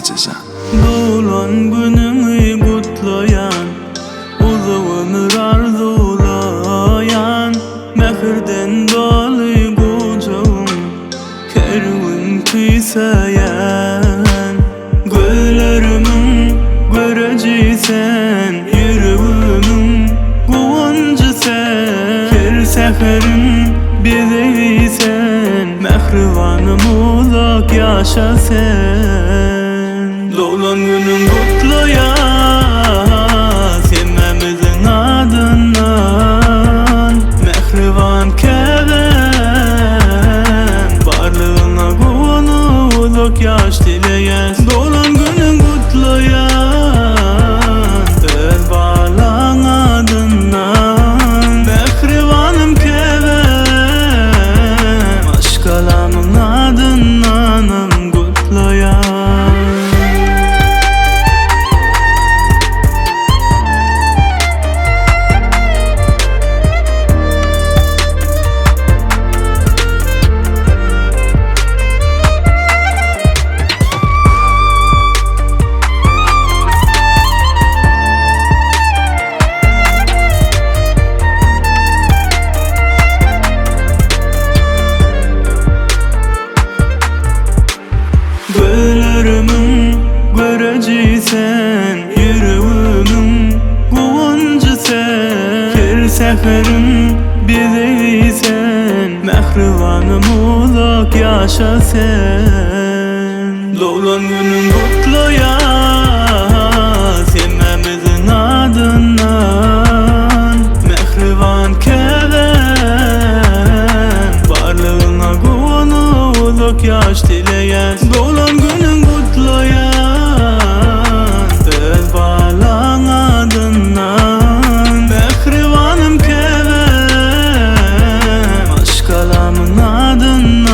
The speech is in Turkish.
gecesen. Doğulan gününü kutlayan, uzun ömür arzulayan, mehirden dolu kucağım, kervin kıysayan. Gözlerimin göreceksen, yüreğimin kuvancı sen. Her seferin bizeysen, mehrivanım uzak yaşa sen. Doğulan günün kutluya, sevmemizin adından. Mehrivan keben, varlığına kuvanu uzak yaş dileyen. Doğulan günün kutluya, öz bağlan adından. Mehrivanım keben, aşkalamın adından kutluya. Gözlerimin göreceksen, yüreğimin kuvancı sen. Her seferin bizeysen, mehrivanım uzak yaşa sen. Doğulan günün kutluya, sevmemizin adından. Mehrivan keben, varlığına kuvanu uzak yaş dileyen. Doğulan günün kutluya, öz bağlan adından. Mehrivanım keben, aşkalamın adından.